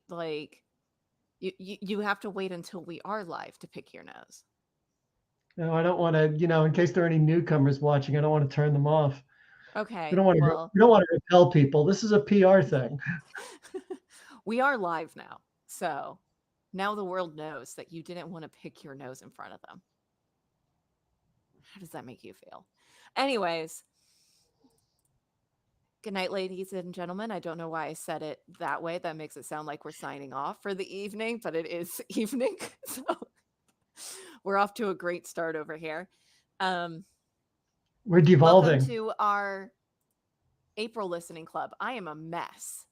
like you have to wait until we are live to pick your nose. No, I don't want to, in case there are any newcomers watching, I don't want to turn them off. Okay, well, We don't want to repel people. This is a PR thing. we are live now. So now the world knows that you didn't want to pick your nose in front of them. How does that make you feel? Anyways, good night, ladies and gentlemen. I don't know why I said it that way. That makes it sound like we're signing off for the evening, but it is evening. So we're off to a great start over here. Um, We're Welcome devolving. to our April listening club. I am a mess.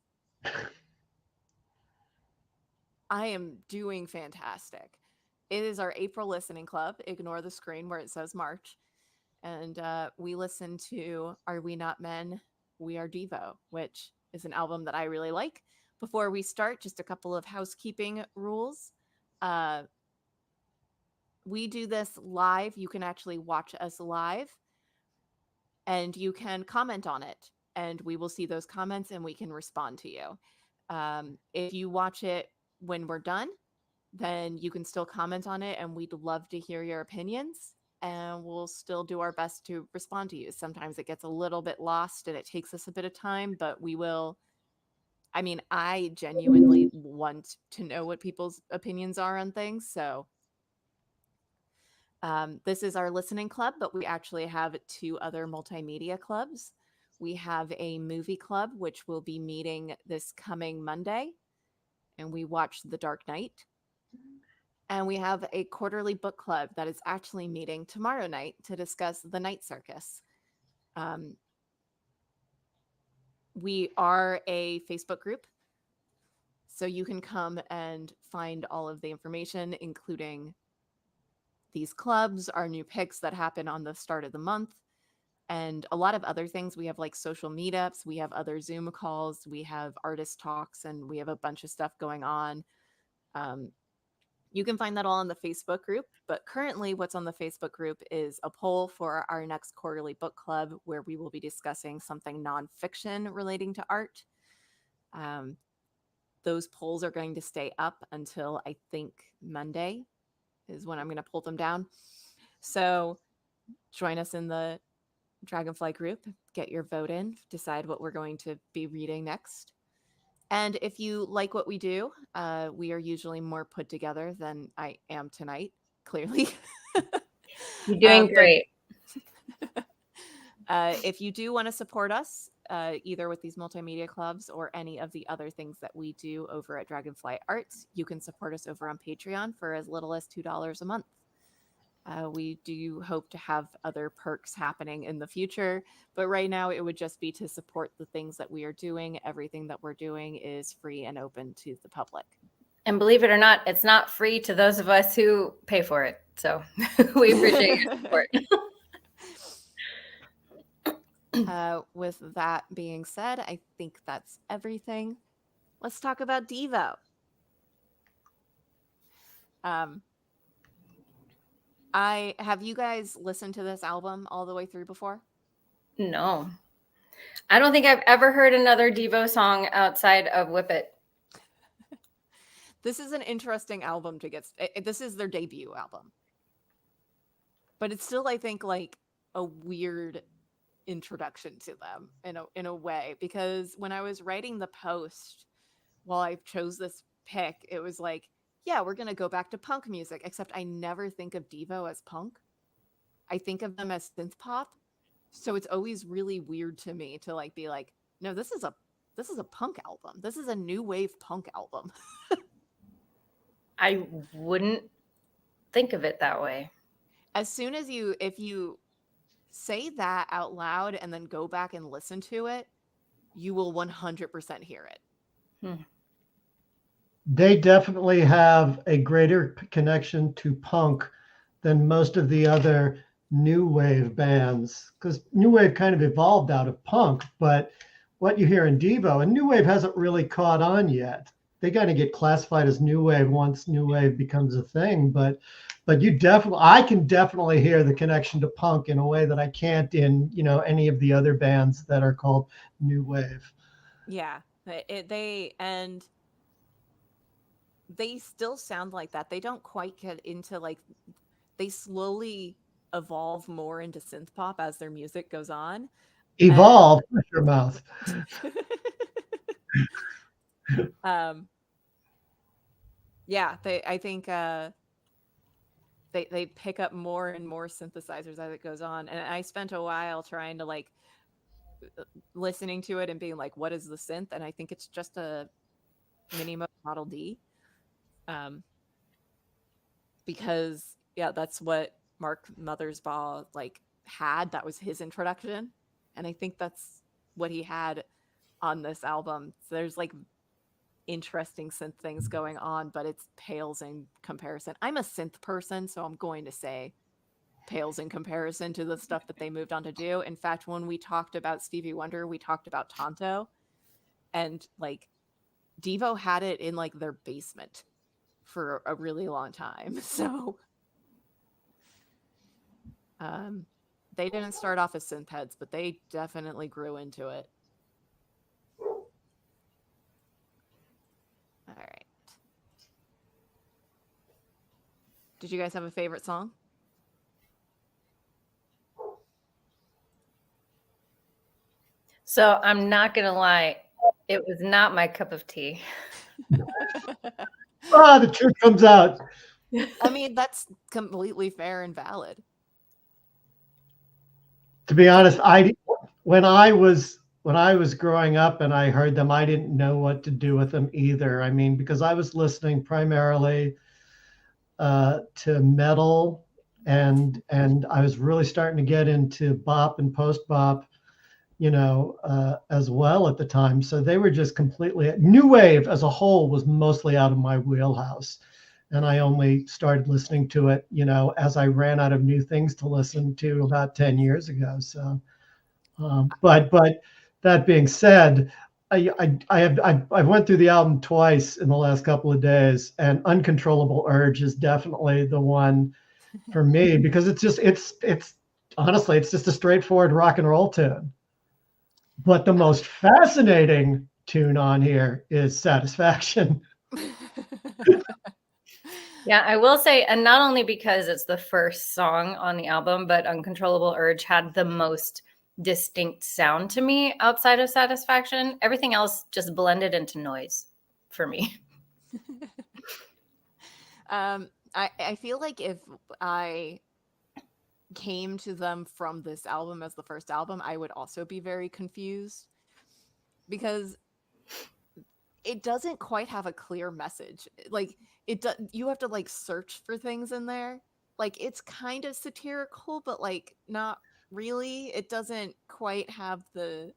I am doing fantastic. It is our April listening club. Ignore the screen where it says March. And we listen to Are We Not Men? We Are Devo, which is an album that I really like. Before we start, just a couple of housekeeping rules. Uh, we do this live. You can actually watch us live and you can comment on it. And we will see those comments and we can respond to you. If you watch it when we're done, then you can still comment on it and we'd love to hear your opinions and we'll still do our best to respond to you. Sometimes it gets a little bit lost and it takes us a bit of time, but we will. I mean, I genuinely want to know what people's opinions are on things. So this is our listening club, but we actually have two other multimedia clubs. We have a movie club, which will be meeting this coming Monday, and we watch The Dark Knight. And we have a quarterly book club that is actually meeting tomorrow night to discuss The Night Circus. Um, we are a Facebook group, so you can come and find all of the information, including these clubs, our new picks that happen on the start of the month, and a lot of other things. We have like social meetups, we have other Zoom calls, we have artist talks, and we have a bunch of stuff going on. Um, You can find that all in the Facebook group, but currently what's on the Facebook group is a poll for our next quarterly book club where we will be discussing something nonfiction relating to art. Um, those polls are going to stay up until I think Monday is when I'm going to pull them down. So join us in the Dragonfly group, get your vote in, decide what we're going to be reading next. And if you like what we do, we are usually more put together than I am tonight, clearly. You're doing But great. if you do want to support us, either with these multimedia clubs or any of the other things that we do over at Dragonfly Arts, you can support us over on Patreon for as little as $2 a month. We do hope to have other perks happening in the future, but right now it would just be to support the things that we are doing. Everything that we're doing is free and open to the public. And believe it or not, it's not free to those of us who pay for it. So we appreciate your support. With that being said, I think that's everything. Let's talk about Devo. Have you guys listened to this album all the way through before? No. I don't think I've ever heard another Devo song outside of Whip It. This is an interesting album to get. This is their debut album. But it's still, I think, like a weird introduction to them in a way, because when I was writing the post while I chose this pick, it was like, yeah, we're going to go back to punk music, except I never think of Devo as punk. I think of them as synth pop. So it's always really weird to me to like be like, no, this is a punk album. This is a new wave punk album. I wouldn't think of it that way. As soon as if you say that out loud and then go back and listen to it, you will 100% hear it. They definitely have a greater connection to punk than most of the other new wave bands, because new wave kind of evolved out of punk. But what you hear in Devo, and new wave hasn't really caught on yet. They got to get classified as new wave once new wave becomes a thing. But I can definitely hear the connection to punk in a way that I can't in any of the other bands that are called new wave. Yeah, and they still sound like that. They don't quite get into like, they slowly evolve more into synth pop as their music goes on. Evolve with your mouth. um yeah, I think they pick up more and more synthesizers as it goes on. And I spent a while trying to like listening to it and being like, what is the synth? And I think it's just a mini Model D. Um because yeah, that's what Mark Mothersbaugh like had. That was his introduction. And I think that's what he had on this album. So there's like interesting synth things going on, but it pales in comparison. I'm a synth person, so I'm going to say pales in comparison to the stuff that they moved on to do. In fact, when we talked about Stevie Wonder, we talked about Tonto, and like Devo had it in like their basement for a really long time. So they didn't start off as synth heads, but they definitely grew into it. All right. Did you guys have a favorite song? So I'm not going to lie. It was not my cup of tea. The truth comes out. I mean, that's completely fair and valid. To be honest, when I was growing up and I heard them, I didn't know what to do with them either. I mean, because I was listening primarily to metal, and I was really starting to get into bop and post bop, as well at the time. So they were just completely new wave as a whole was mostly out of my wheelhouse. And I only started listening to it, as I ran out of new things to listen to about 10 years ago. So, but that being said, I went through the album twice in the last couple of days, and Uncontrollable Urge is definitely the one for me, because it's honestly, it's just a straightforward rock and roll tune. But the most fascinating tune on here is Satisfaction. Yeah, I will say, and not only because it's the first song on the album, but Uncontrollable Urge had the most distinct sound to me outside of Satisfaction. Everything else just blended into noise for me. I feel like if I came to them from this album as the first album, I would also be very confused, because it doesn't quite have a clear message. Like you have to like search for things in there. Like it's kind of satirical, but like not really. It doesn't quite have the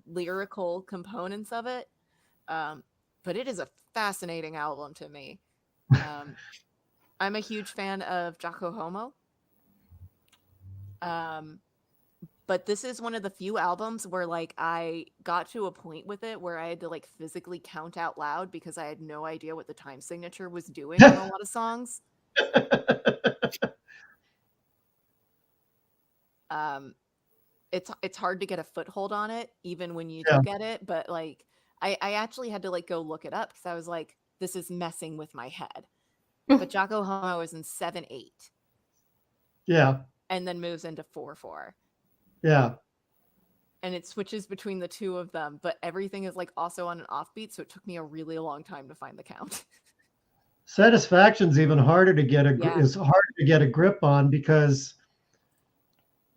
lyrical components of it. But it is a fascinating album to me. I'm a huge fan of Jocko Homo. But this is one of the few albums where like I got to a point with it where I had to like physically count out loud because I had no idea what the time signature was doing on a lot of songs. It's hard to get a foothold on it even when you do get it, but like I actually had to like go look it up because I was like, this is messing with my head. But Jocko Homo is in 7/8. Yeah. And then moves into 4/4. Yeah. And it switches between the two of them, but everything is like also on an offbeat, so it took me a really long time to find the count. Satisfaction's even harder to get a grip on, because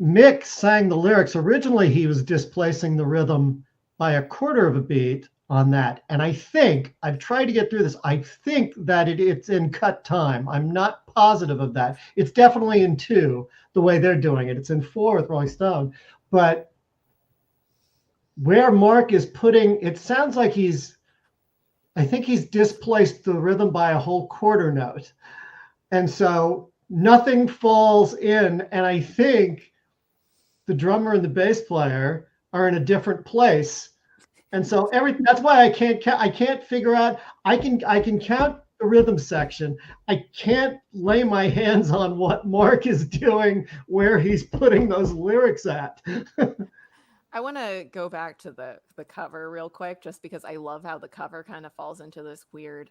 Mick sang the lyrics. Originally, he was displacing the rhythm by a quarter of a beat on that. And I think, I've tried to get through this, I think that it's in cut time. I'm not positive of that. It's definitely in 2, the way they're doing it. It's in 4 with Rolling Stone. But where Mark is putting, it sounds like I think he's displaced the rhythm by a whole quarter note. And so nothing falls in. And I think the drummer and the bass player are in a different place. And so that's why I can't figure out, I can count the rhythm section. I can't lay my hands on what Mark is doing, where he's putting those lyrics at. I want to go back to the cover real quick, just because I love how the cover kind of falls into this weird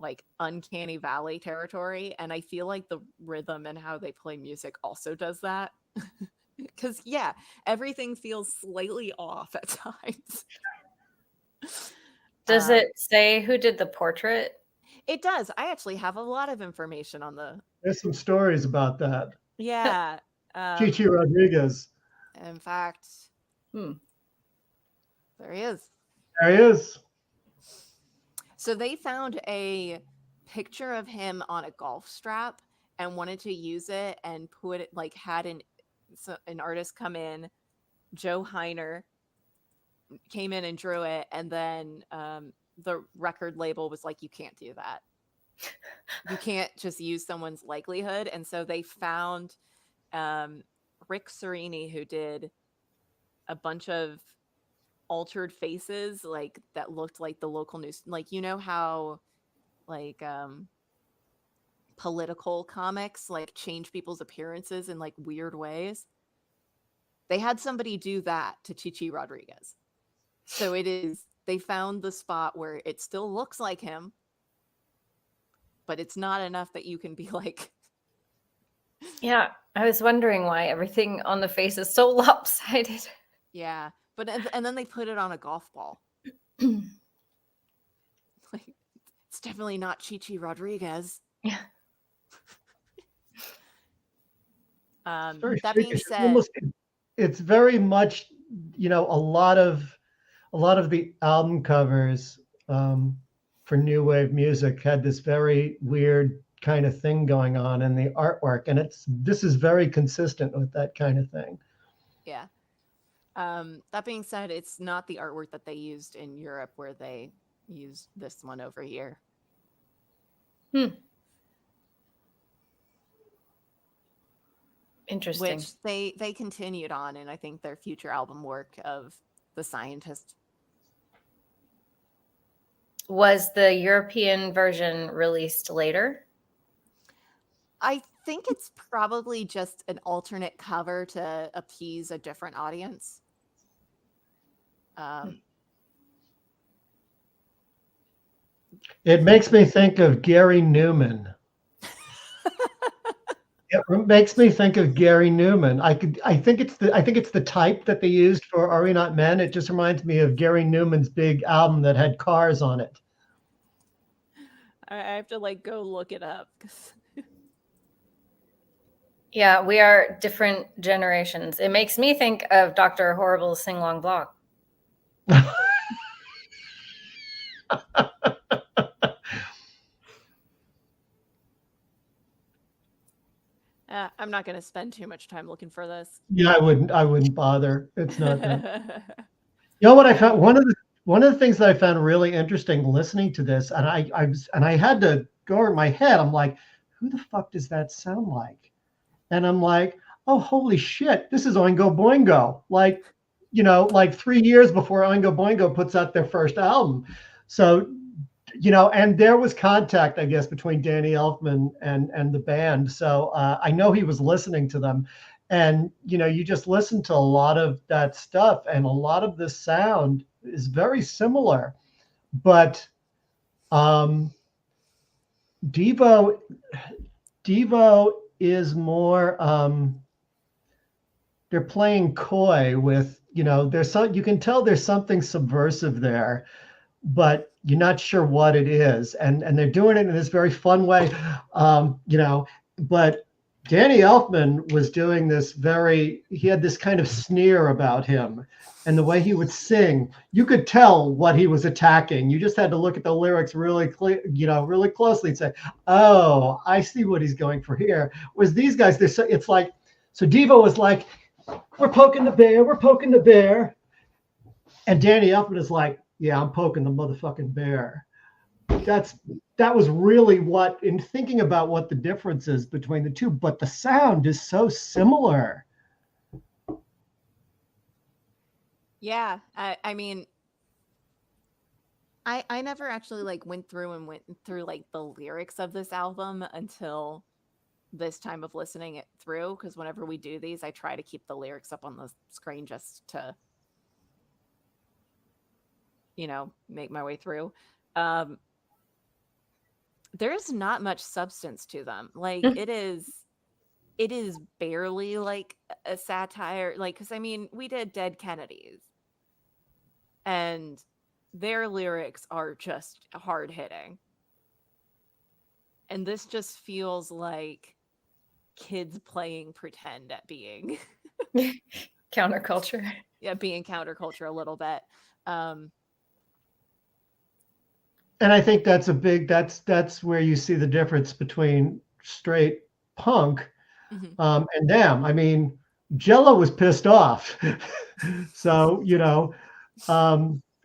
like uncanny valley territory, and I feel like the rhythm and how they play music also does that. Because yeah, everything feels slightly off at times. Does it say who did the portrait? It does. I actually have a lot of information on the There's some stories about that. yeah. Chichi Rodriguez. In fact, Hmm. there he is. There he is. So they found a picture of him on a golf strap and wanted to use it and put it like had an artist come in, Joe Heiner came in and drew it, and then the record label was like, you can't do that. You can't just use someone's likelihood. And so they found Rick Serini, who did a bunch of altered faces like that looked like the local news, like you know how like political comics like change people's appearances in like weird ways. They had somebody do that to Chichi Rodriguez. So they found the spot where it still looks like him, but it's not enough that you can be like, Yeah, I was wondering why everything on the face is so lopsided. yeah. But and then they put it on a golf ball. Like, it's definitely not Chichi Rodriguez. Yeah. That being said, It's very much, a lot of the album covers for new wave music had this very weird kind of thing going on in the artwork, and this is very consistent with that kind of thing. yeah. That being said, it's not the artwork that they used in Europe where they used this one over here. Interesting. Which they continued on in I think their future album work of The Scientist. Was the European version released later? I think it's probably just an alternate cover to appease a different audience. It makes me think of Gary Newman. It makes me think of Gary Newman. I think it's the type that they used for Are We Not Men. It just reminds me of Gary Newman's big album that had cars on it. I have to like go look it up. Yeah, we are different generations. It makes me think of Dr. Horrible's Sing Long Block. I'm not going to spend too much time looking for this. Yeah, I wouldn't bother. It's not that. You know what I found? One of the things that I found really interesting listening to this, and I had to go over my head. I'm like, who the fuck does that sound like? And I'm like, oh, holy shit, this is Oingo Boingo. Like, like 3 years before Oingo Boingo puts out their first album. So, and there was contact, I guess, between Danny Elfman and the band. So I know he was listening to them. And, you just listen to a lot of that stuff, and a lot of the sound is very similar. But Devo is more, they're playing coy with, there's you can tell there's something subversive there, but you're not sure what it is. And they're doing it in this very fun way, but Danny Elfman was doing this he had this kind of sneer about him, and the way he would sing, you could tell what he was attacking. You just had to look at the lyrics really really closely and say, oh, I see what he's going for here. Whereas these guys, it's like, so Devo was like, we're poking the bear. And Danny Elfman is like, yeah, I'm poking the motherfucking bear. That was really what, in thinking about what the difference is between the two, but the sound is so similar. Yeah, I mean, I never actually like went through like the lyrics of this album until this time of listening it through, because whenever we do these, I try to keep the lyrics up on the screen just to, make my way through. there's not much substance to them. Like it is barely like a satire, like, because I mean we did Dead Kennedys and their lyrics are just hard hitting, and this just feels like kids playing pretend at being Counterculture. yeah, being counterculture a little bit. um And I think that's a big that's where you see the difference between straight punk mhm. and them. I mean, Jello was pissed off. So,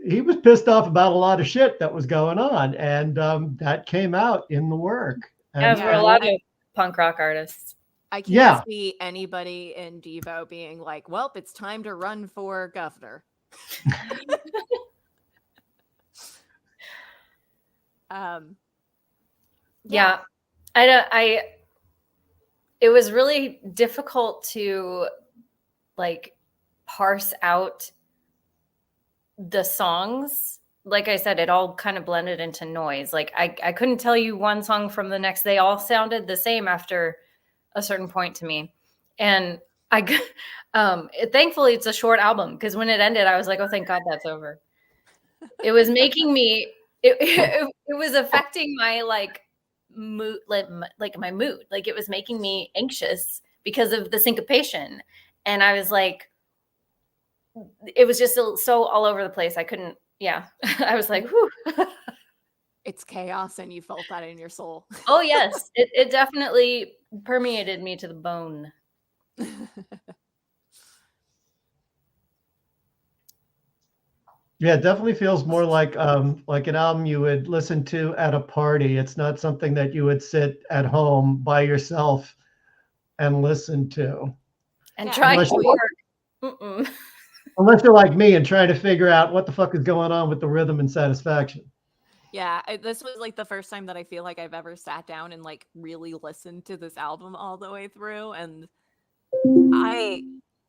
he was pissed off about a lot of shit that was going on, and that came out in the work. As And were a Yeah, lot of punk rock artists. I can't yeah, see anybody in Devo being like, well, it's time to run for governor. um yeah. Yeah. I it was really difficult to like parse out the songs. Like I said, it all kind of blended into noise. Like I couldn't tell you one song from the next. They all sounded the same after a certain point to me. And thankfully it's a short album, because when it ended, I was like, oh, thank God that's over. It was making me, it was affecting my like mood, like my mood. Like it was making me anxious because of the syncopation. And I was like, it was just so all over the place. I couldn't, yeah. I was like, whew. It's chaos and you felt that in your soul. Oh yes, it definitely permeated me to the bone. yeah, it definitely feels more like an album you would listen to at a party. It's not something that you would sit at home by yourself and listen to, And Yeah, trying and unless to you work. Mm-mm. unless you're like me and trying to figure out what the fuck is going on with the rhythm and satisfaction. yeah, this was like the first time that I feel like I've ever sat down and like really listened to this album all the way through, and I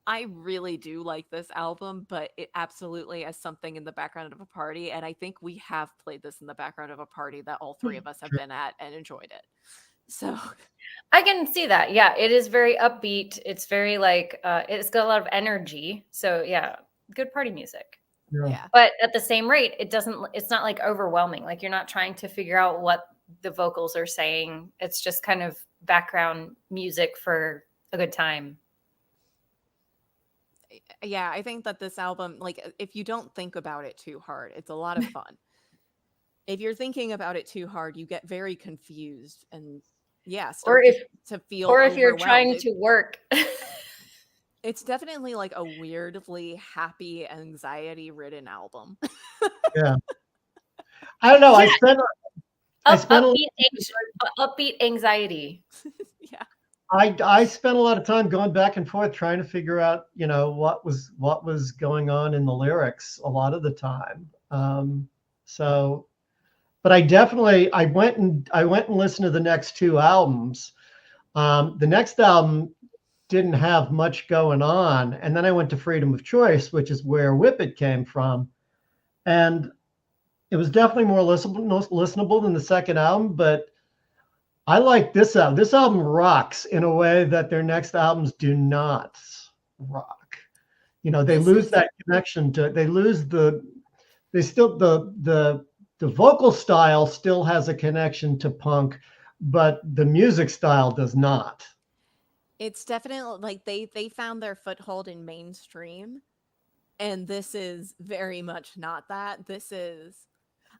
I really do like this album, but it absolutely is something in the background of a party, and I think we have played this in the background of a party that all three of us have been at and enjoyed it. So, I can see that. Yeah, it is very upbeat. It's very like it's got a lot of energy. So yeah, good party music. Yeah. yeah. But at the same rate, it's not like overwhelming. Like you're not trying to figure out what the vocals are saying. It's just kind of background music for a good time. Yeah, I think that this album, like, if you don't think about it too hard, it's a lot of fun. If you're thinking about it too hard, you get very confused and yeah, Or start to feel if you're overwhelmed. trying to work. It's definitely like a weirdly happy, anxiety-ridden album. Yeah. I don't know. Yeah, I spent a upbeat anxiety. Yeah. I spent a lot of time going back and forth trying to figure out, what was going on in the lyrics a lot of the time. So, but I went and listened to the next two albums. The next album didn't have much going on, and then I went to Freedom of Choice, which is where Whip It came from, and it was definitely more listenable than the second album, but I like this album. This album rocks in a way that their next albums do not rock. They This lose is that connection to. They lose the. They still the vocal style still has a connection to punk, but the music style does not. it's definitely like they found their foothold in mainstream, and this is very much not that. This is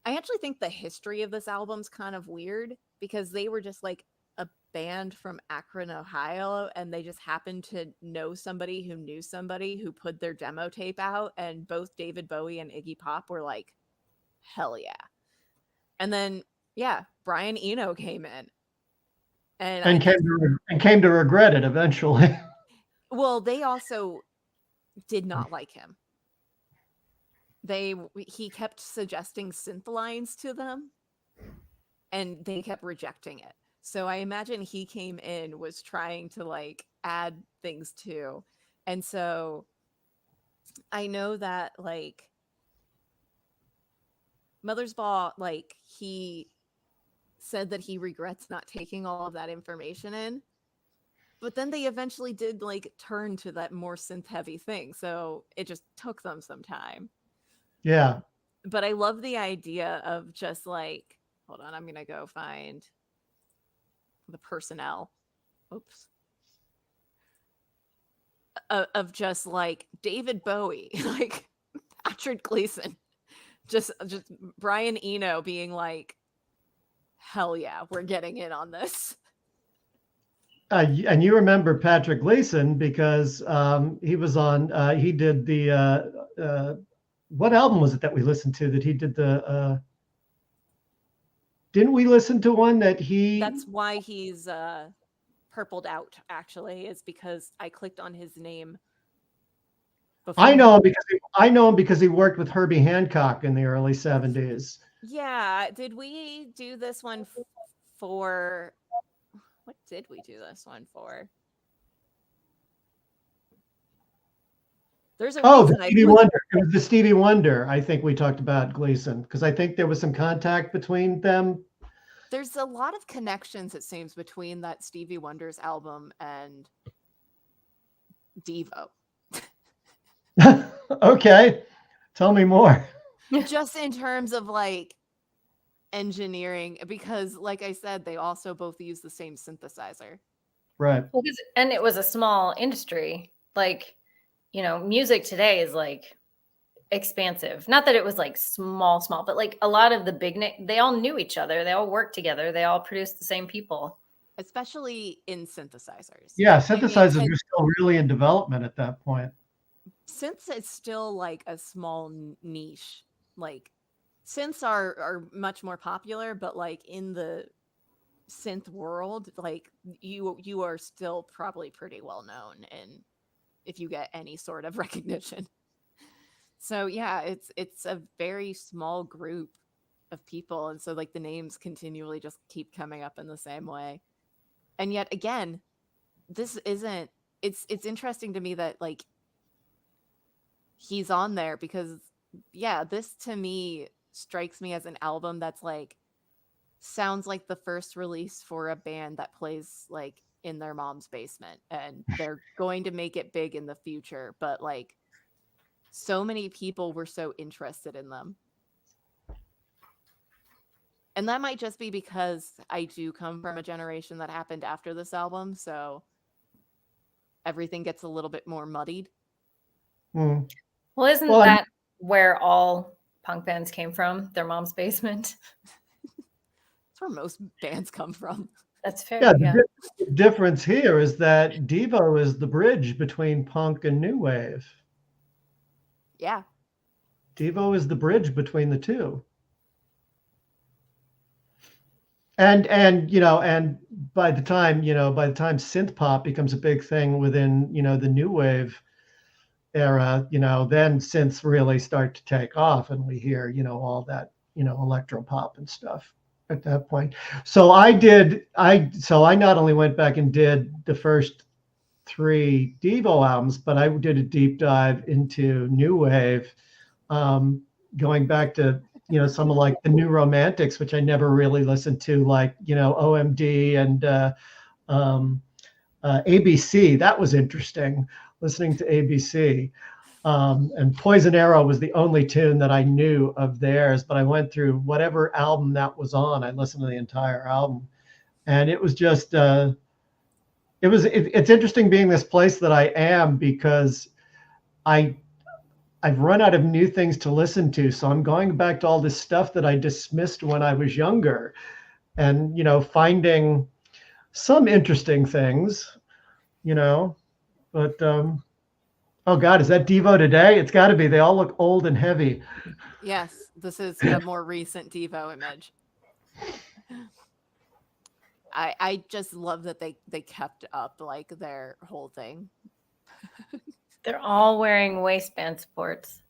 I actually think the history of this album's kind of weird because they were just like a band from Akron, Ohio, and they just happened to know somebody who knew somebody who put their demo tape out, and both David Bowie and Iggy Pop were like, hell yeah. And then, yeah, Brian Eno came in. And I And think, came to regret it eventually. well, they also did not like him. He kept suggesting synth lines to them and they kept rejecting it. So I imagine he came in, was trying to like add things too. And so I know that like Mother's Ball, like he said that he regrets not taking all of that information in. But then they eventually did like turn to that more synth heavy thing. So it just took them some time. Yeah. But I love the idea of just like, hold on, I'm going to go find the personnel. Oops. Of just like David Bowie, like Patrick Gleason, just Brian Eno being like, hell yeah, we're getting in on this. And you remember Patrick Gleason because he was on. He did the what album was it that we listened to? That he did the. Didn't we listen to one that he? That's why he's purpled out. Actually, is because I clicked on his name. I know him because he worked with Herbie Hancock in the early 70s. Yeah, did we do this one for? What did we do this one for? There's a reason the Stevie Wonder. It was the Stevie Wonder. I think we talked about Gleason because I think there was some contact between them. There's a lot of connections, it seems, between that Stevie Wonder's album and Devo. Okay, tell me more. Just in terms of like engineering, because like I said, they also both use the same synthesizer. Right. And it was a small industry. Like, music today is like expansive. Not that it was like small, but like a lot of the they all knew each other. They all worked together. They all produced the same people. Especially in synthesizers. Yeah, synthesizers were still really in development at that point. Synths is still like a small niche. Like synths are much more popular, but like in the synth world, like you are still probably pretty well known, and if you get any sort of recognition. So yeah, it's a very small group of people, and so like the names continually just keep coming up in the same way. And yet again, this isn't it's interesting to me that like he's on there because yeah, this to me strikes me as an album that's like sounds like the first release for a band that plays like in their mom's basement, and they're going to make it big in the future, but like so many people were so interested in them. And that might just be because I do come from a generation that happened after this album, so everything gets a little bit more muddied. Mm. Well, isn't that where all punk bands came from? Their mom's basement? That's where most bands come from. That's fair. Yeah. The difference here is that Devo is the bridge between punk and new wave. Yeah. Devo is the bridge between the two. And by the time synth pop becomes a big thing within, the new wave era, then synths really start to take off, and we hear, all that, electro pop and stuff at that point. So I not only went back and did the first 3 Devo albums, but I did a deep dive into new wave, going back to some of like the New Romantics, which I never really listened to, like OMD and ABC. That was interesting, listening to ABC. And Poison Arrow was the only tune that I knew of theirs, but I went through whatever album that was on. I listened to the entire album, and it was just it's interesting being this place that I am, because I've run out of new things to listen to. So I'm going back to all this stuff that I dismissed when I was younger, and, finding some interesting things, but, oh God, is that Devo today? It's gotta be. They all look old and heavy. Yes, this is a more recent Devo image. I just love that they kept up like their whole thing. They're all wearing waistband sports.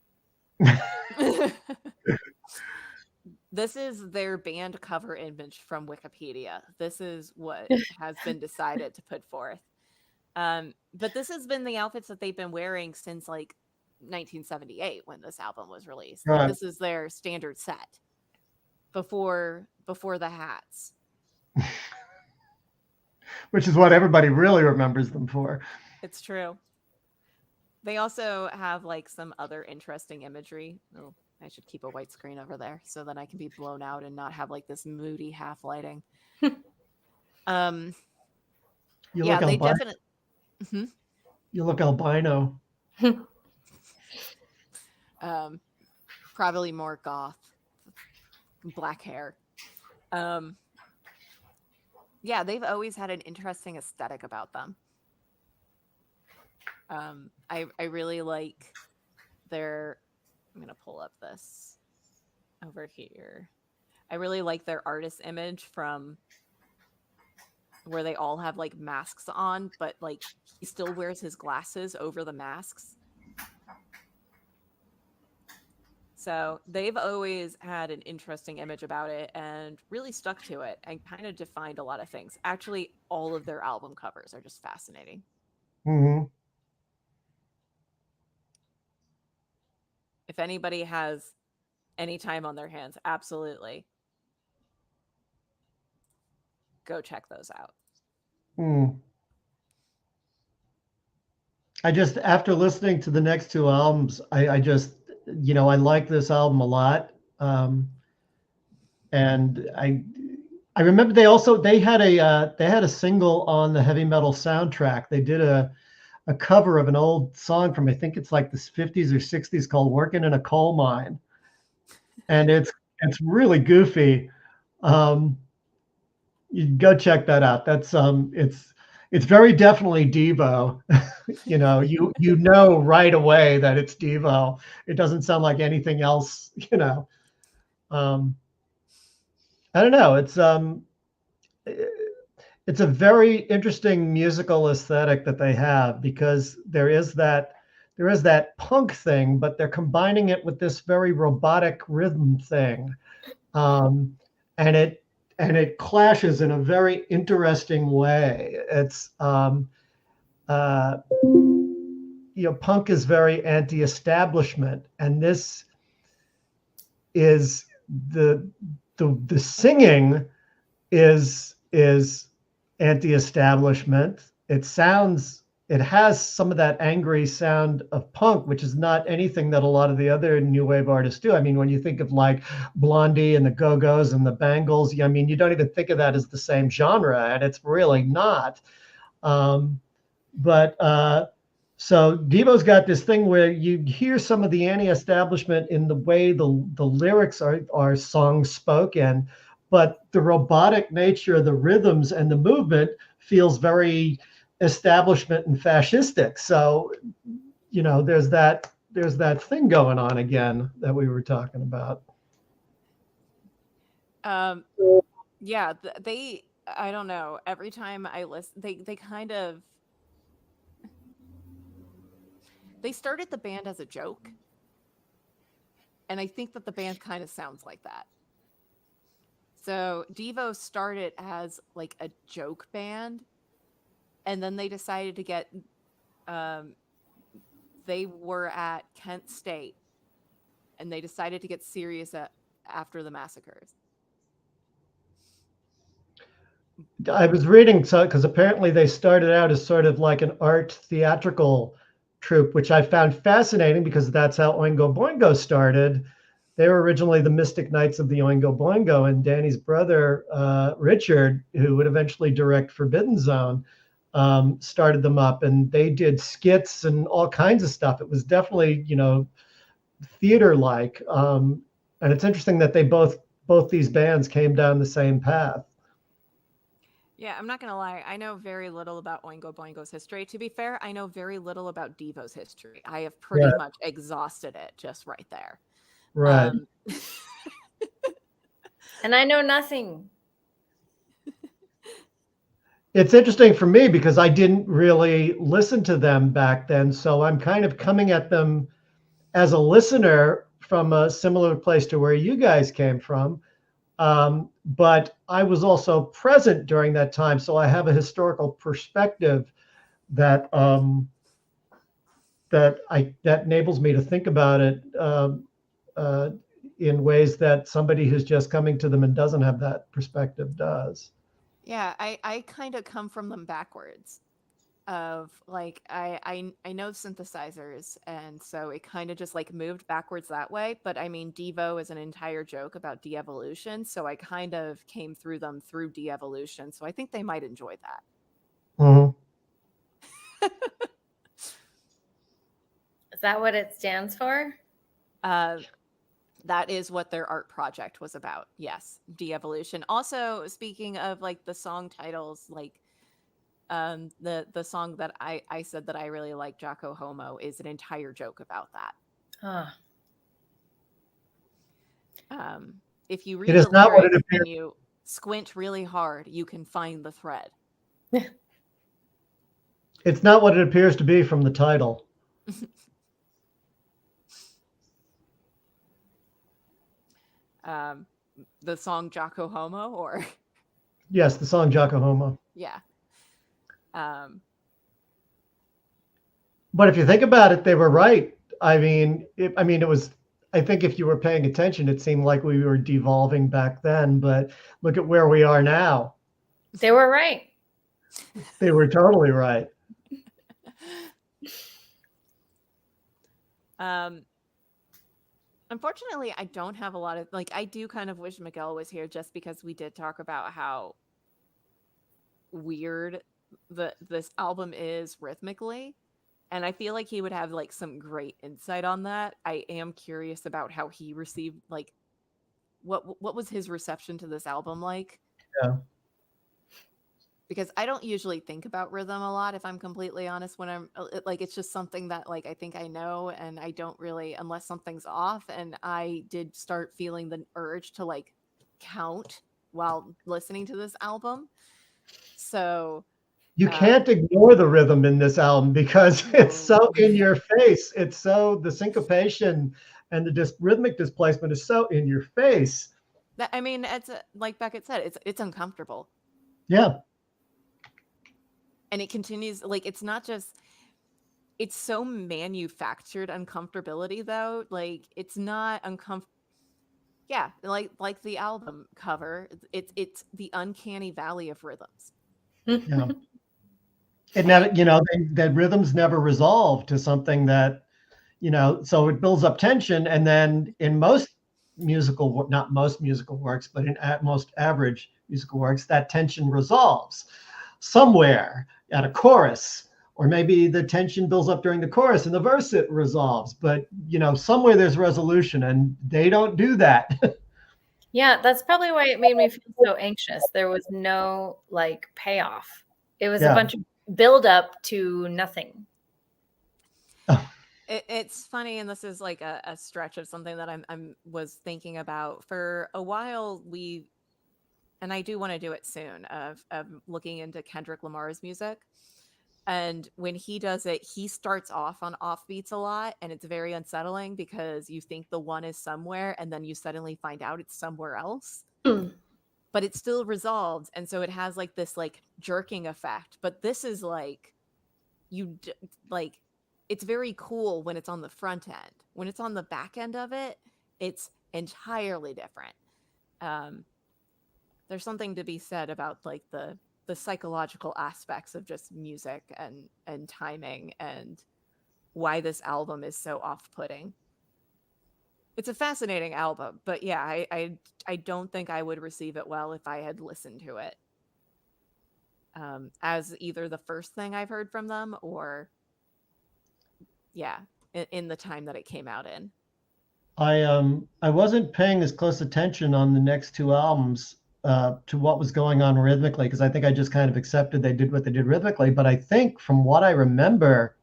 This is their band cover image from Wikipedia. This is what has been decided to put forth. But this has been the outfits that they've been wearing since like 1978 when this album was released. Right. Like, this is their standard set before the hats. which is what everybody really remembers them for. It's true. They also have like some other interesting imagery. Oh, I should keep a white screen over there so that I can be blown out and not have like this moody half lighting. You Yeah, look they albino. definitely. You look albino. Probably more goth, black hair. Yeah, they've always had an interesting aesthetic about them. I really like their. I'm gonna pull up this over here. I really like their artist image from where they all have like masks on, but like he still wears his glasses over the masks. So they've always had an interesting image about it and really stuck to it and kind of defined a lot of things. Actually, all of their album covers are just fascinating. Mm-hmm. If anybody has any time on their hands, absolutely go check those out. I just, after listening to the next two albums, I just, I like this album a lot. And I remember they had a single on the heavy metal soundtrack. They did a cover of an old song from, I think it's like the 50s or 60s, called "Working in a Coal Mine," and it's really goofy. You go check that out. That's it's very definitely Devo. you know right away that it's Devo. It doesn't sound like anything else. I don't know. It's a very interesting musical aesthetic that they have, because there is that punk thing, but they're combining it with this very robotic rhythm thing, and it clashes in a very interesting way. It's punk is very anti-establishment, and this is the singing is anti-establishment. It has some of that angry sound of punk, which is not anything that a lot of the other new wave artists do. I mean, when you think of like Blondie and the Go-Go's and the Bangles, I mean, you don't even think of that as the same genre, and it's really not. So Devo's got this thing where you hear some of the anti-establishment in the way the lyrics are song spoken, but the robotic nature of the rhythms and the movement feels very establishment and fascistic. So, there's that thing going on again that we were talking about. Yeah, I don't know. Every time I listen, they kind of, they started the band as a joke. And I think that the band kind of sounds like that. So Devo started as like a joke band, and then they decided to get, they were at Kent State, and they decided to get serious after the massacres. I was reading, because apparently they started out as sort of like an art theatrical troupe, which I found fascinating, because that's how Oingo Boingo started. They were originally the Mystic Knights of the Oingo Boingo, and Danny's brother, Richard, who would eventually direct Forbidden Zone, started them up, and they did skits and all kinds of stuff. It was definitely, theater-like. And it's interesting that they both these bands came down the same path. Yeah, I'm not going to lie. I know very little about Oingo Boingo's history. To be fair, I know very little about Devo's history. I have pretty much exhausted it just right there. Right. And I know nothing. It's interesting for me because I didn't really listen to them back then. So I'm kind of coming at them as a listener from a similar place to where you guys came from. But I was also present during that time. So I have a historical perspective that that enables me to think about it in ways that somebody who's just coming to them and doesn't have that perspective does. Yeah, I kind of come from them backwards. Of like I know synthesizers, and so it kind of just like moved backwards that way. But I mean, Devo is an entire joke about de-evolution, so I kind of came through them through de-evolution. So I think they might enjoy that. Mhm. Is that what it stands for? That is what their art project was about. Yes, de-evolution. Also, speaking of like the song titles, like the song that I said that I really like, Jocko Homo, is an entire joke about that. Ah, If you It read is the not what it lyrics appears. and you squint really hard, you can find the thread. It's not what it appears to be from the title. um, the song Jocko Homo, or Yes, the song Jocko Homo. yeah. Um, But if you think about it, they were right. It was. I think if you were paying attention, it seemed like we were devolving back then. But look at where we are now. they were right. They were totally right. um, unfortunately, I don't have a lot of like. I do kind of wish Miguel was here just because we did talk about how weird this album is rhythmically, and I feel like he would have like some great insight on that. I am curious about how he received like what was his reception to this album like, Yeah. because I don't usually think about rhythm a lot, if I'm completely honest, when I'm like it's just something that like I think I know, and I don't really, unless something's off. And I did start feeling the urge to like count while listening to this album. So You um can't ignore the rhythm in this album because it's no. so in your face. It's so the syncopation and the rhythmic displacement is so in your face. That, I mean, it's like Beckett said, it's uncomfortable. Yeah. And it continues, like it's not just, it's so manufactured uncomfortability though. Like it's not uncomfortable. Yeah, like the album cover, it's the uncanny valley of rhythms. Yeah. It never, And that rhythms never resolve to something that, so it builds up tension. And then in most not most musical works, but in most average musical works, that tension resolves somewhere at a chorus, or maybe the tension builds up during the chorus and the verse it resolves. But, somewhere there's resolution, and they don't do that. Yeah, that's probably why it made me feel so anxious. There was no like payoff. It was a Yeah. bunch of build up to nothing. it's funny, and this is like a stretch of something that I'm was thinking about for a while. And I do want to do it soon, of looking into Kendrick Lamar's music. And when he does it, he starts off on offbeats a lot, and it's very unsettling because you think the one is somewhere and then you suddenly find out it's somewhere else. But it's still resolved, and so it has like this like jerking effect. But this is like like it's very cool when it's on the front end. When it's on the back end of it, it's entirely different. Um, there's something to be said about like the psychological aspects of just music and timing, and why this album is so off-putting. It's a fascinating album, but yeah, I don't think I would receive it well if I had listened to it as either the first thing I've heard from them, or yeah, in the time that it came out in. I wasn't paying as close attention on the next two albums to what was going on rhythmically, because I think I just kind of accepted they did what they did rhythmically. But I think from what I remember,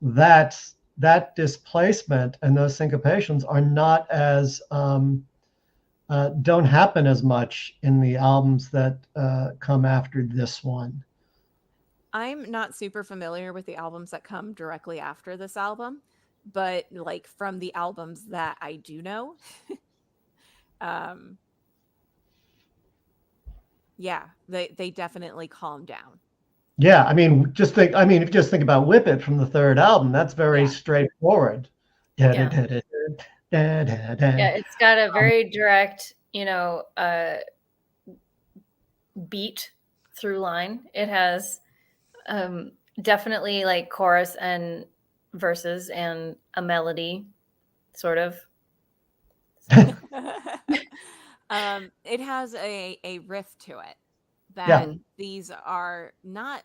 that displacement and those syncopations are not as don't happen as much in the albums that come after this one. I'm not super familiar with the albums that come directly after this album, but like from the albums that I do know, um, yeah, they definitely calm down. Yeah, if you just think about Whip It from the third album, that's very Yeah. straightforward. Yeah. Yeah, It's got a very direct, beat through line. It has definitely like chorus and verses and a melody, sort of. It has a riff to it that Yeah. these are not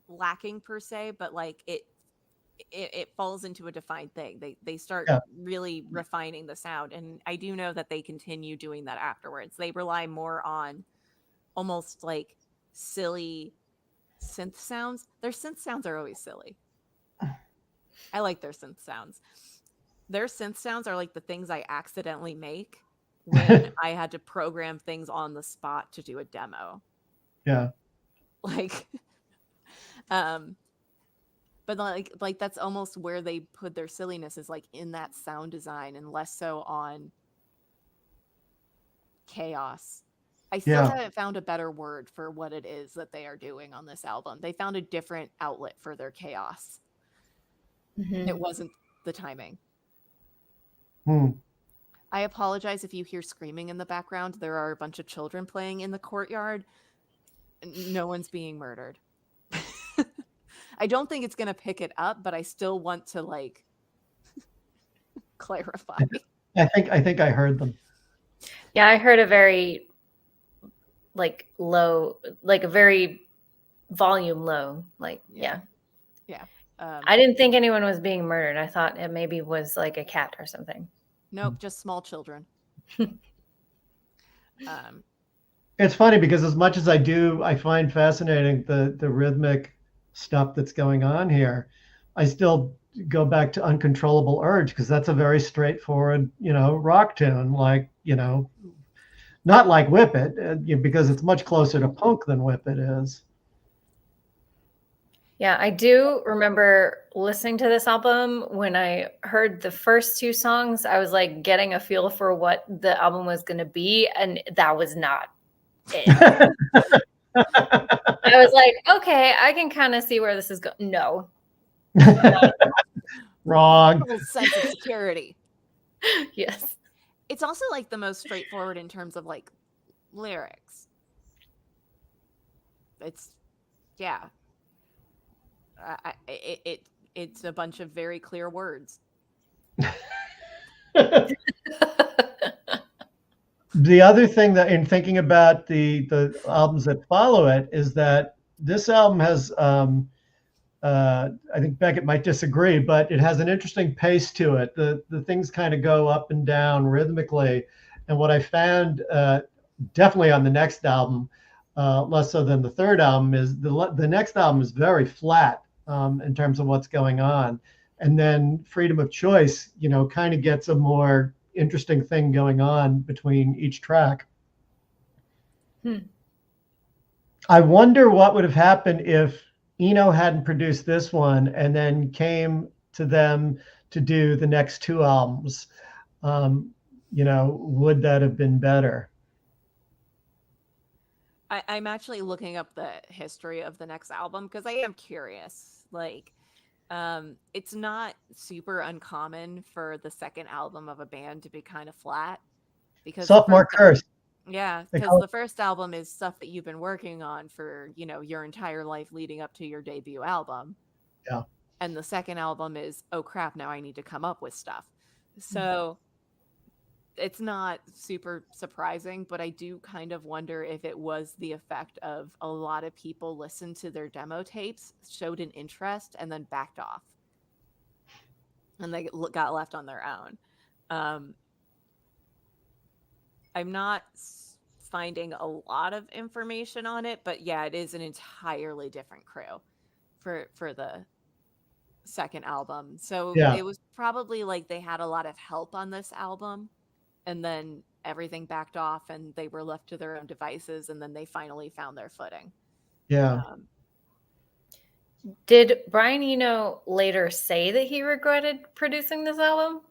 lacking per se, but like it falls into a defined thing. They start Yeah. really refining the sound, and I do know that they continue doing that afterwards. They rely more on almost like silly synth sounds. Their synth sounds are always silly. I like their synth sounds. Their synth sounds are like the things I accidentally make when I had to program things on the spot to do a demo. Yeah. Like um but like that's almost where they put their silliness, is like in that sound design and less so on chaos. I still Yeah. haven't found a better word for what it is that they are doing on this album. They found a different outlet for their chaos. Mm-hmm. It wasn't the timing. Hmm. I apologize if you hear screaming in the background. There are a bunch of children playing in the courtyard. No one's being murdered. I don't think it's going to pick it up, but I still want to like clarify. I think I heard them. Yeah, I heard a very like low, like a very volume low. Like, yeah. Yeah. I didn't think anyone was being murdered. I thought it maybe was like a cat or something. Nope, just small children. It's funny because as much as I find fascinating the rhythmic stuff that's going on here, I still go back to Uncontrollable Urge because that's a very straightforward, rock tune. Like, not like Whip It, because it's much closer to punk than Whip It is. Yeah, I do remember listening to this album. When I heard the first two songs, I was like getting a feel for what the album was going to be, and that was not it. I was like, okay, I can kind of see where this is going. No. Wrong. Total sense of security. Yes. It's also like the most straightforward in terms of like lyrics. It's yeah. It's a bunch of very clear words. The other thing that in thinking about the albums that follow it is that this album has I think Beckett might disagree, but it has an interesting pace to it. The things kind of go up and down rhythmically, and what I found definitely on the next album, less so than the third album, is the next album is very flat in terms of what's going on, and then Freedom of Choice, kind of gets a more interesting thing going on between each track. I wonder what would have happened if Eno hadn't produced this one and then came to them to do the next two albums. Would that have been better? I'm actually looking up the history of the next album because I am curious. Like, it's not super uncommon for the second album of a band to be kind of flat because Sophomore curse. Yeah, They because call the first album is stuff that you've been working on for, your entire life leading up to your debut album. Yeah. And the second album is, oh crap, now I need to come up with stuff. So it's not super surprising, but I do kind of wonder if it was the effect of a lot of people listened to their demo tapes, showed an interest, and then backed off. And they got left on their own. I'm not finding a lot of information on it, but yeah, it is an entirely different crew for the second album. So Yeah. it was probably like they had a lot of help on this album, and then everything backed off and they were left to their own devices, and then they finally found their footing. Yeah. Did Brian Eno later say that he regretted producing this album?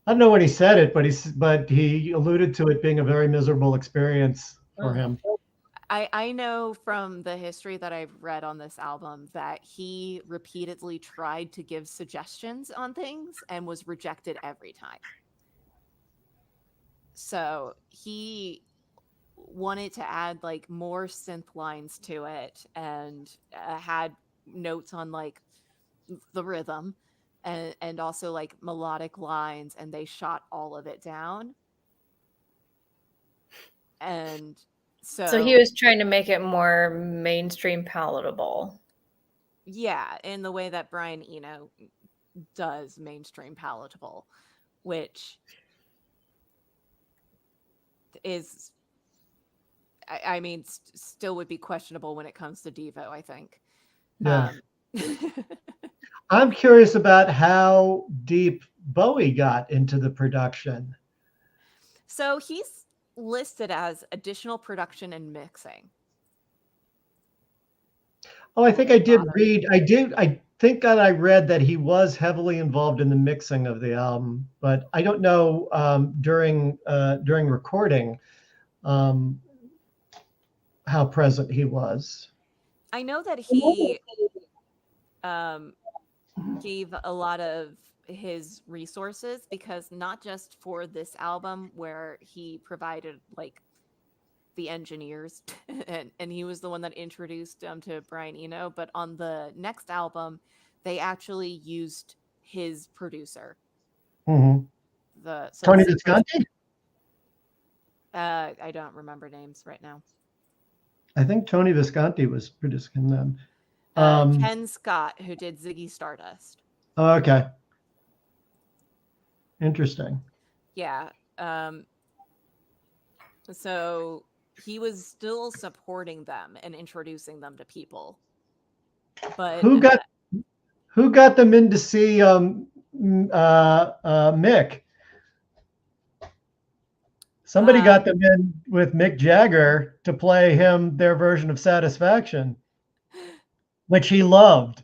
I don't know when he said it, but he alluded to it being a very miserable experience for him. I know from the history that I've read on this album that he repeatedly tried to give suggestions on things and was rejected every time. So he wanted to add like more synth lines to it, and had notes on like the rhythm, and also like melodic lines, and they shot all of it down. And So he was trying to make it more mainstream palatable. yeah, in the way that Brian Eno does mainstream palatable, which is, I mean, still would be questionable when it comes to Devo, I think. Yeah. Um, I'm curious about how deep Bowie got into the production. so he's listed as additional production and mixing. Oh, I think I did Bottom. read. I think that I read that he was heavily involved in the mixing of the album, but I don't know during recording um, how present he was. I know that he um, gave a lot of his resources, because not just for this album where he provided like the engineers and he was the one that introduced to Brian Eno, but on the next album they actually used his producer. Mm-hmm. The Tony same person. Visconti? I don't remember names right now. I think Tony Visconti was producing them. Ken Scott, who did Ziggy Stardust. Oh, okay. Interesting. Yeah. So he was still supporting them and introducing them to people. But who got them in to see Mick? Somebody got them in with Mick Jagger to play him their version of Satisfaction, which he loved.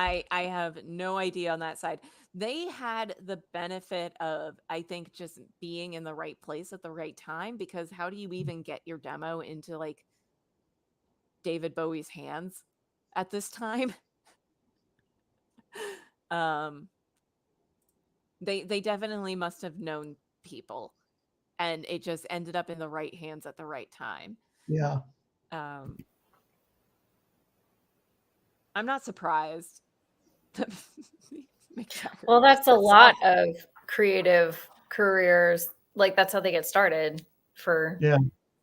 I have no idea on that side. They had the benefit of, I think, just being in the right place at the right time, because how do you even get your demo into like David Bowie's hands at this time? They definitely must have known people, and it just ended up in the right hands at the right time. Yeah. I'm not surprised. Well, that's a lot of creative careers. Like that's how they get started for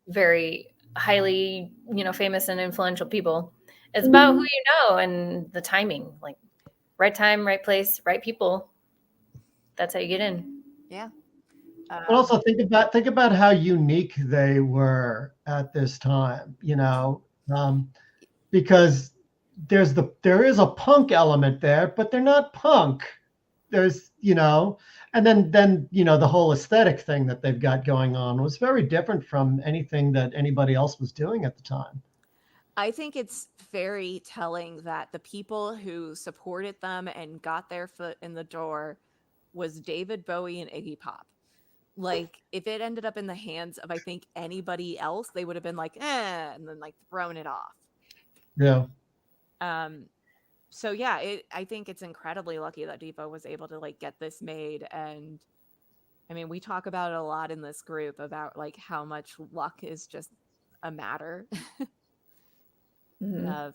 very highly, famous and influential people. It's about who you know and the timing, like right time, right place, right people. That's how you get in. Yeah. But also think about how unique they were at this time, because there is a punk element there, but they're not punk. There's, and then the whole aesthetic thing that they've got going on was very different from anything that anybody else was doing at the time. I think it's very telling that the people who supported them and got their foot in the door was David Bowie and Iggy Pop. Like, if it ended up in the hands of, I think, anybody else, they would have been like, and then like thrown it off. Yeah. So yeah, I think it's incredibly lucky that Devo was able to like get this made. And I mean, we talk about it a lot in this group about like how much luck is just a matter of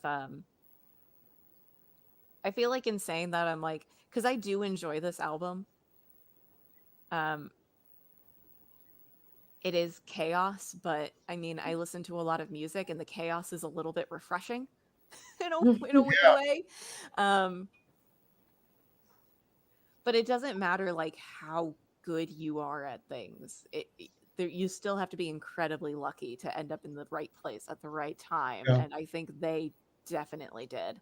I feel like in saying that, I'm like, because I do enjoy this album. It is chaos, but I mean, I listen to a lot of music, and the chaos is a little bit refreshing in a weird way. But it doesn't matter like how good you are at things. You still have to be incredibly lucky to end up in the right place at the right time, and I think they definitely did.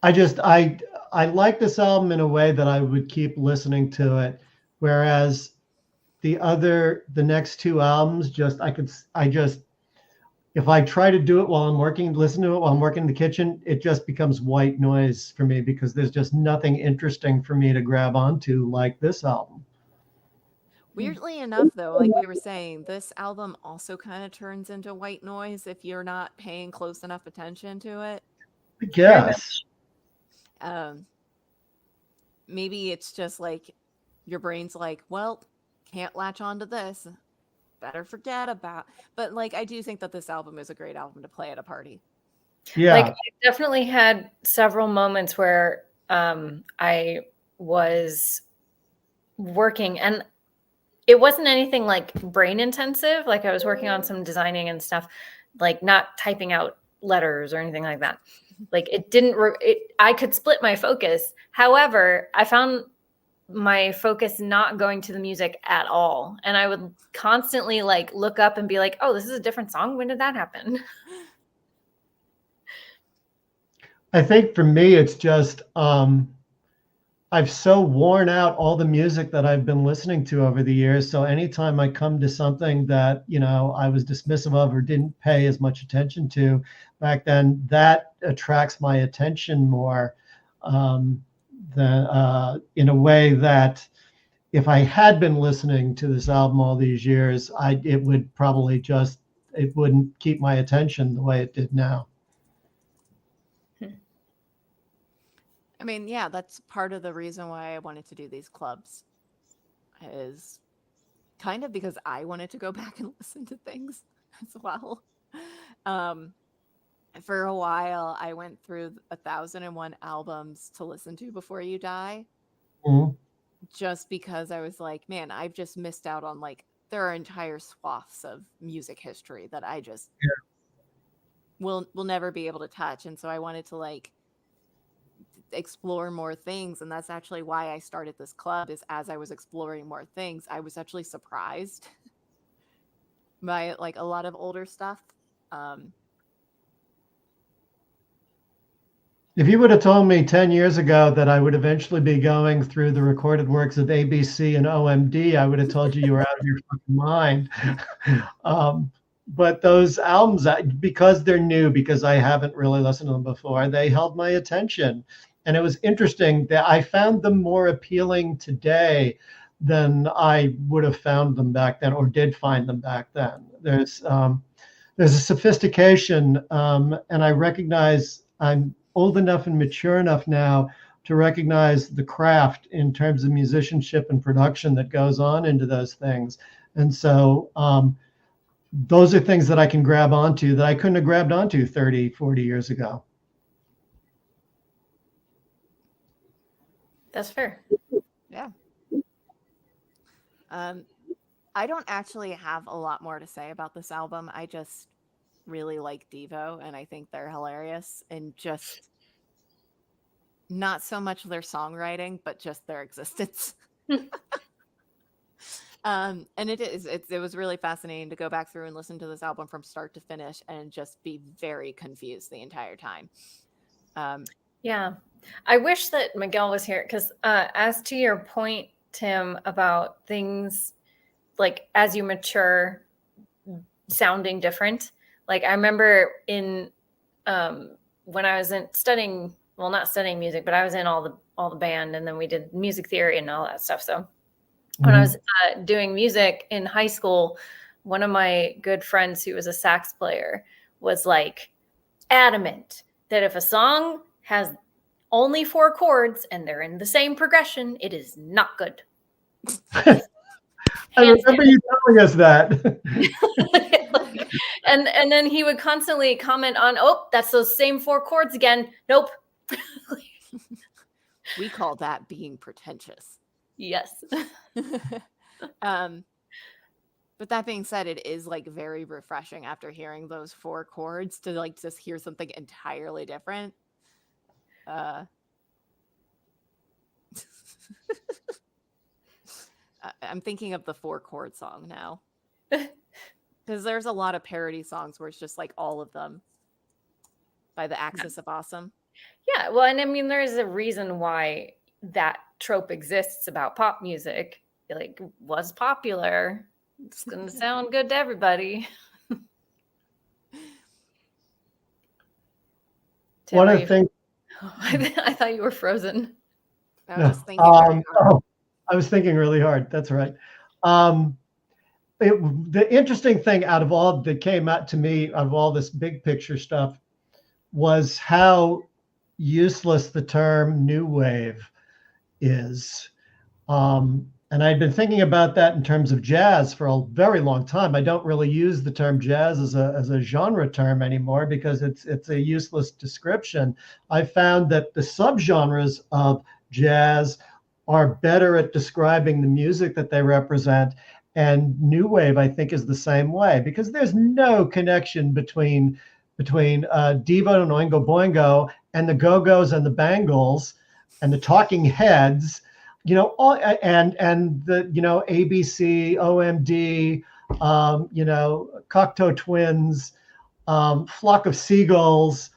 I like this album in a way that I would keep listening to it, whereas the next two albums, if I try to do it while I'm working, listen to it while I'm working in the kitchen, it just becomes white noise for me, because there's just nothing interesting for me to grab onto like this album. Weirdly enough, though, like we were saying, this album also kind of turns into white noise if you're not paying close enough attention to it. I guess. Maybe it's just like your brain's like, well, can't latch onto this. Better forget about. But like, I do think that this album is a great album to play at a party. Yeah. Like, I definitely had several moments where I was working, and it wasn't anything like brain intensive. Like, I was working on some designing and stuff, like not typing out letters or anything like that. Like, it didn't, I could split my focus. However, I found my focus not going to the music at all. And I would constantly like look up and be like, oh, this is a different song. When did that happen? I think for me, it's just I've so worn out all the music that I've been listening to over the years. So anytime I come to something that, I was dismissive of or didn't pay as much attention to back then, that attracts my attention more in a way that if I had been listening to this album all these years, it wouldn't keep my attention the way it did now. I mean, yeah, that's part of the reason why I wanted to do these clubs, is kind of because I wanted to go back and listen to things as well. For a while, I went through 1,001 albums to listen to before you die, just because I was like, man, I've just missed out on, like, there are entire swaths of music history that I just will never be able to touch. And so I wanted to, like, explore more things, and that's actually why I started this club. Is as I was exploring more things, I was actually surprised by like a lot of older stuff. If you would have told me 10 years ago that I would eventually be going through the recorded works of ABC and OMD, I would have told you were out of your fucking mind. But those albums, because they're new, because I haven't really listened to them before, they held my attention. And it was interesting that I found them more appealing today than I would have found them back then, or did find them back then. There's a sophistication, and I recognize I'm old enough and mature enough now to recognize the craft in terms of musicianship and production that goes on into those things. And so those are things that I can grab onto that I couldn't have grabbed onto 30, 40 years ago. That's fair. Yeah. I don't actually have a lot more to say about this album. I just really like Devo, and I think they're hilarious, and just not so much their songwriting, but just their existence. And it was really fascinating to go back through and listen to this album from start to finish and just be very confused the entire time. Yeah. I wish that Miguel was here, because as to your point, Tim, about things like as you mature sounding different. Like, I remember in when I was studying, well, not studying music, but I was in all the band, and then we did music theory and all that stuff. So when I was doing music in high school, one of my good friends who was a sax player was like adamant that if a song has only 4 chords and they're in the same progression, it is not good. I remember you telling us that. and then he would constantly comment on, oh, that's those same 4 chords again. Nope. We call that being pretentious. Yes. But that being said, it is like very refreshing after hearing those 4 chords to like just hear something entirely different. I'm thinking of the 4 chord song now, because there's a lot of parody songs where it's just like all of them by the Axis of Awesome. Yeah, well, and I mean, there's a reason why that trope exists about pop music. Like, was popular, it's gonna sound good to everybody. One of the things I thought you were frozen. I was just thinking really hard. I was thinking really hard. That's right. The interesting thing out of all that came out to me out of all this big picture stuff was how useless the term new wave is. And I'd been thinking about that in terms of jazz for a very long time. I don't really use the term jazz as a genre term anymore because it's a useless description. I found that the subgenres of jazz are better at describing the music that they represent. And new wave, I think, is the same way because there's no connection between Devo and Oingo Boingo and the Go-Go's and the Bangles and the Talking Heads, all and the ABC, OMD, Cocteau Twins, Flock of Seagulls.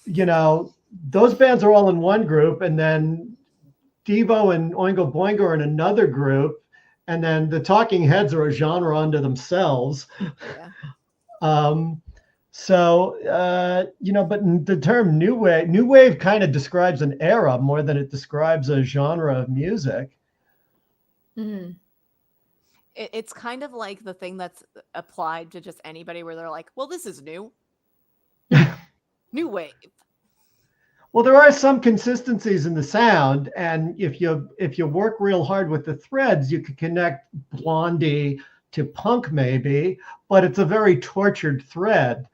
Those bands are all in one group, and then Devo and Oingo Boingo are in another group, and then the Talking Heads are a genre unto themselves. Yeah. But the term new wave kind of describes an era more than it describes a genre of music. Mhm. It's kind of like the thing that's applied to just anybody where they're like, well, this is new. New wave. Well, there are some consistencies in the sound, and if you work real hard with the threads, you could connect Blondie to punk maybe, but it's a very tortured thread.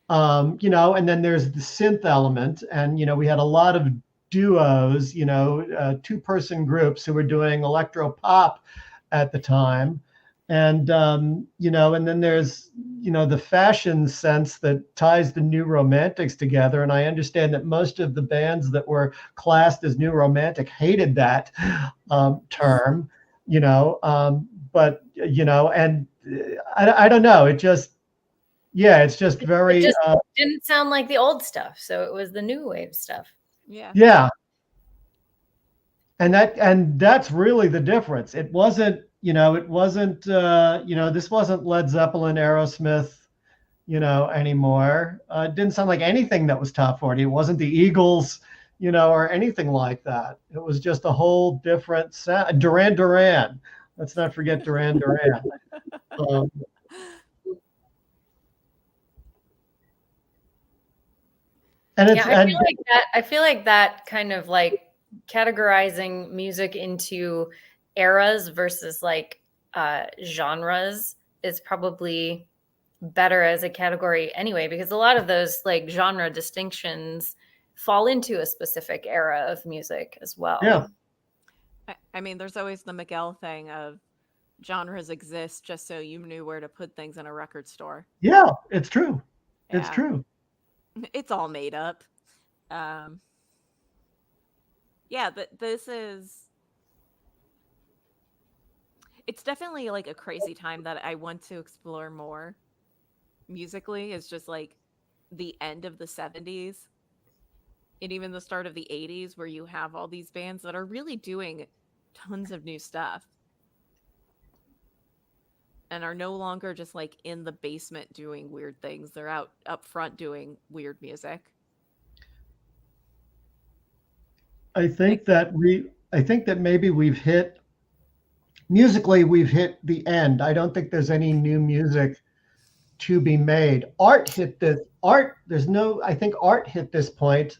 And then there's the synth element, and we had a lot of duos, two-person groups who were doing electro pop at the time, and and then there's the fashion sense that ties the new romantics together. And I understand that most of the bands that were classed as new romantic hated that term, but and I don't know, it just. Yeah, it's just very. It just didn't sound like the old stuff, so it was the new wave stuff. Yeah. Yeah, and that's really the difference. It wasn't. This wasn't Led Zeppelin, Aerosmith, anymore. It didn't sound like anything that was top 40. It wasn't the Eagles, or anything like that. It was just a whole different sound. Duran Duran. Let's not forget Duran Duran. And it's, Yeah, I feel like that kind of like categorizing music into eras versus like genres is probably better as a category anyway, because a lot of those like genre distinctions fall into a specific era of music as well. Yeah. I mean, there's always the Miguel thing of genres exist just so you knew where to put things in a record store. Yeah, it's true. It's Yeah. true. It's all made up. Yeah, but it's definitely like a crazy time that I want to explore more musically. Is just like the end of the 70s and even the start of the 80s, where you have all these bands that are really doing tons of new stuff and are no longer just like in the basement doing weird things. They're out up front doing weird music. I think that maybe we've hit the end. I don't think there's any new music to be made. I think art hit this point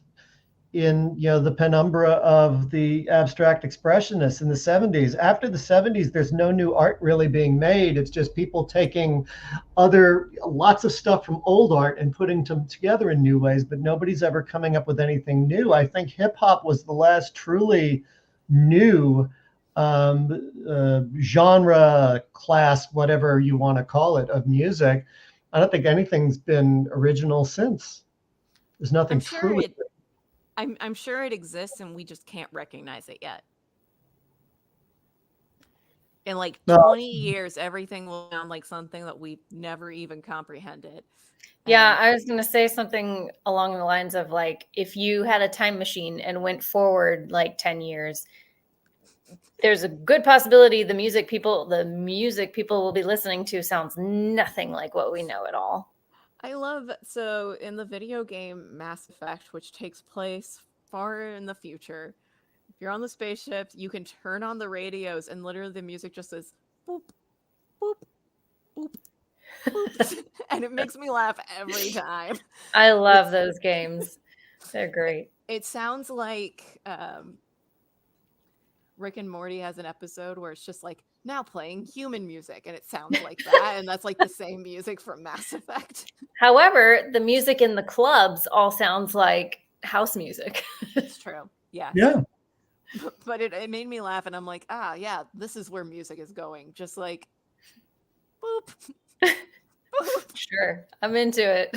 in the penumbra of the abstract expressionists in the 70s. After the 70s, there's no new art really being made. It's just people taking lots of stuff from old art and putting them together in new ways, but nobody's ever coming up with anything new. I think hip hop was the last truly new genre, class, whatever you want to call it, of music. I don't think anything's been original since. There's nothing truly. I'm sure it exists and we just can't recognize it yet. In like 20 years, everything will sound like something that we've never even comprehended. Yeah, I was going to say something along the lines of like, if you had a time machine and went forward like 10 years, there's a good possibility the music people will be listening to sounds nothing like what we know at all. So in the video game Mass Effect, which takes place far in the future, if you're on the spaceship, you can turn on the radios and literally the music just says boop, boop, boop, boop. And it makes me laugh every time. I love those games. They're great. It sounds like Rick and Morty has an episode where it's just like now playing human music and it sounds like that, and that's like the same music from Mass Effect. However, the music in the clubs all sounds like house music. It's true. Yes. Yeah. But it made me laugh, and I'm like, ah, yeah, this is where music is going. Just like, boop. Boop. Sure, I'm into it.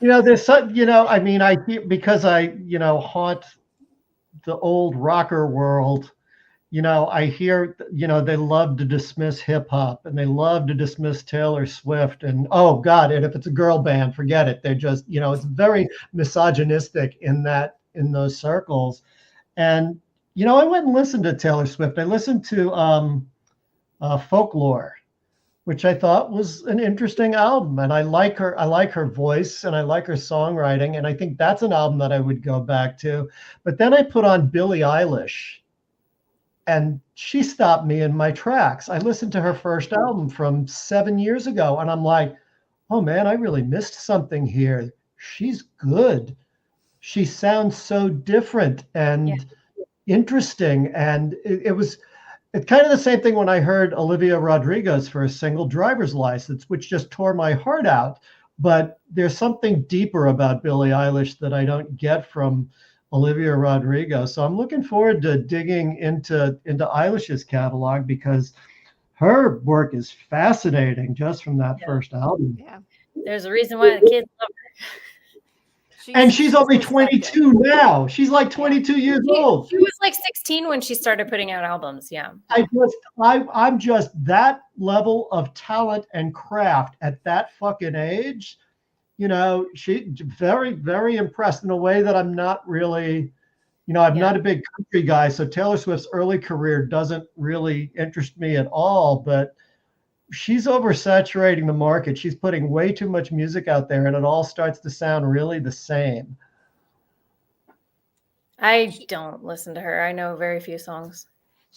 There's some, I mean, I hear, because I, haunt the old rocker world, I hear, they love to dismiss hip hop and they love to dismiss Taylor Swift. And oh God, and if it's a girl band, forget it. They're just, it's very misogynistic in those circles. And, I went and listened to Taylor Swift. I listened to Folklore, which I thought was an interesting album. And I like her voice and I like her songwriting. And I think that's an album that I would go back to. But then I put on Billie Eilish and she stopped me in my tracks. I listened to her first album from 7 years ago and I'm like, oh man, I really missed something here. She's good. She sounds so different and interesting. And it's kind of the same thing when I heard Olivia Rodrigo's first single, Driver's License, which just tore my heart out. But there's something deeper about Billie Eilish that I don't get from Olivia Rodrigo. So I'm looking forward to digging into Eilish's catalog because her work is fascinating just from that first album. Yeah. There's a reason why the kids love her. And she's only 22 now. She's like 22 years old. She was like 16 when she started putting out albums. Yeah. I'm just that level of talent and craft at that fucking age. She very, very impressed in a way that I'm not really, I'm not a big country guy. So Taylor Swift's early career doesn't really interest me at all, but she's oversaturating the market. She's putting way too much music out there and it all starts to sound really the same. I don't listen to her. I know very few songs.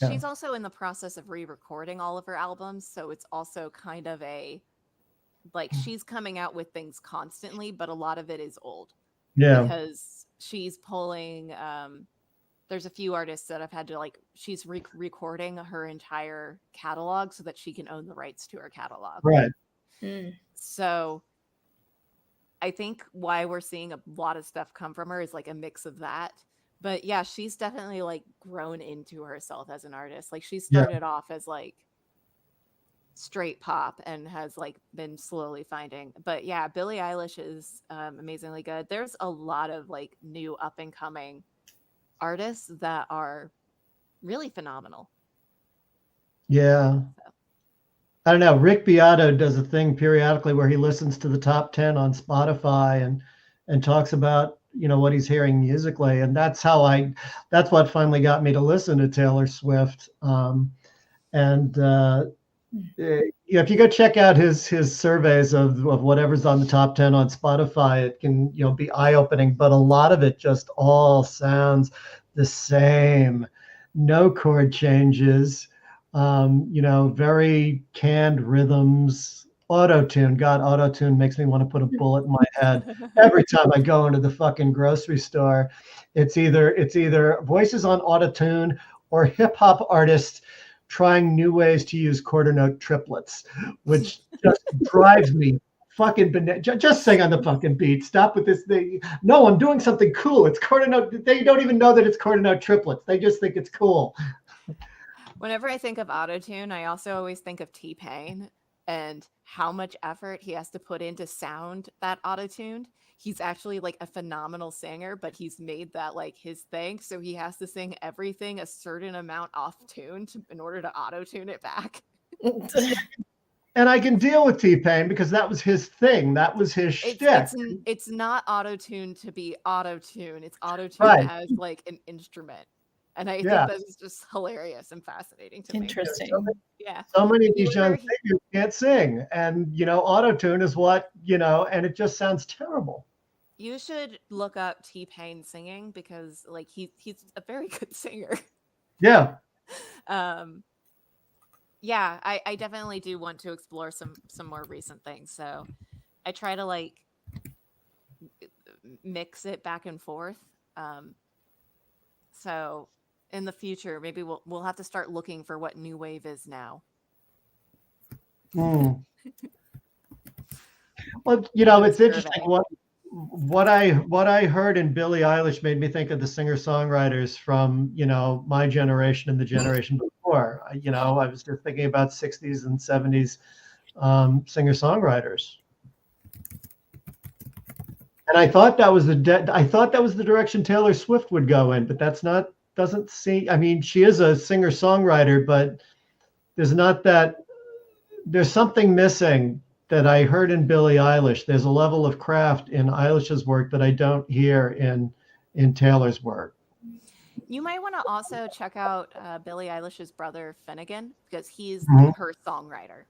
She's also in the process of re-recording all of her albums. So it's also kind of she's coming out with things constantly, but a lot of it is old. Yeah. Because she's pulling, there's a few artists that have had to she's recording her entire catalog so that she can own the rights to her catalog. Right. So I think why we're seeing a lot of stuff come from her is a mix of that. But yeah, she's definitely grown into herself as an artist. She started off as straight pop and has been slowly finding. But yeah, Billie Eilish is amazingly good. There's a lot of new up and coming artists that are really phenomenal. Yeah. I don't know. Rick Beato does a thing periodically where he listens to the top 10 on Spotify and talks about, what he's hearing musically. And that's what finally got me to listen to Taylor Swift. If you go check out his surveys of whatever's on the top 10 on Spotify, it can be eye-opening, but a lot of it just all sounds the same. No chord changes, very canned rhythms. Auto-tune. God, auto-tune makes me want to put a bullet in my head every time I go into the fucking grocery store. It's either voices on auto-tune or hip-hop artists trying new ways to use quarter note triplets, which just drives me fucking bananas. Just sing on the fucking beat. Stop with this thing. No, I'm doing something cool. It's quarter note. They don't even know that it's quarter note triplets. They just think it's cool. Whenever I think of autotune, I also always think of T-Pain and how much effort he has to put in to sound that autotuned. He's actually a phenomenal singer, but he's made that his thing. So he has to sing everything a certain amount off tune in order to auto-tune it back. And I can deal with T-Pain because that was his thing. That was his shtick. It's not auto-tuned to be auto-tune. It's auto-tuned as an instrument. And I think that is just hilarious and fascinating to me. Interesting. So many of these young singers can't sing. And, auto-tune is what, and it just sounds terrible. You should look up T-Pain singing because he's a very good singer. Yeah. Yeah, I definitely do want to explore some more recent things. So I try to mix it back and forth. So in the future. Maybe we'll have to start looking for what new wave is now. Hmm. Well, Do it's a interesting. survey. What I heard in Billie Eilish made me think of the singer-songwriters from, my generation and the generation before. I was just thinking about 60s and 70s singer-songwriters. And I thought that was the direction Taylor Swift would go in, but doesn't seem. I mean, she is a singer-songwriter, but there's something missing that I heard in Billie Eilish. There's a level of craft in Eilish's work that I don't hear in Taylor's work. You might want to also check out Billie Eilish's brother Finnegan, because he's Mhm. her songwriter.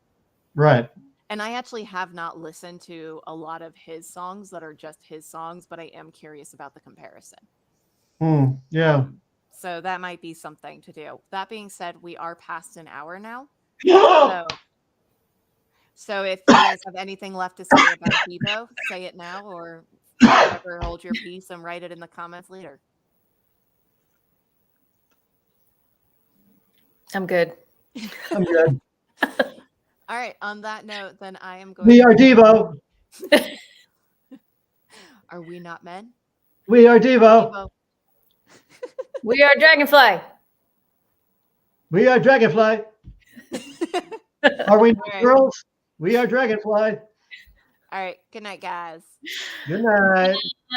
Right. And I actually have not listened to a lot of his songs that are just his songs, but I am curious about the comparison. Yeah. So that might be something to do. That being said, we are past an hour now. So if you guys have anything left to say about Devo, say it now, or forever hold your peace and write it in the comments later. I'm good. I'm good. All right. On that note, then I am going We to... are Devo. Are we not men? We are Devo. Devo. We are Dragonfly. We are Dragonfly. Are we not All right. girls? We are Dragonfly. All right. Good night, guys. Good night.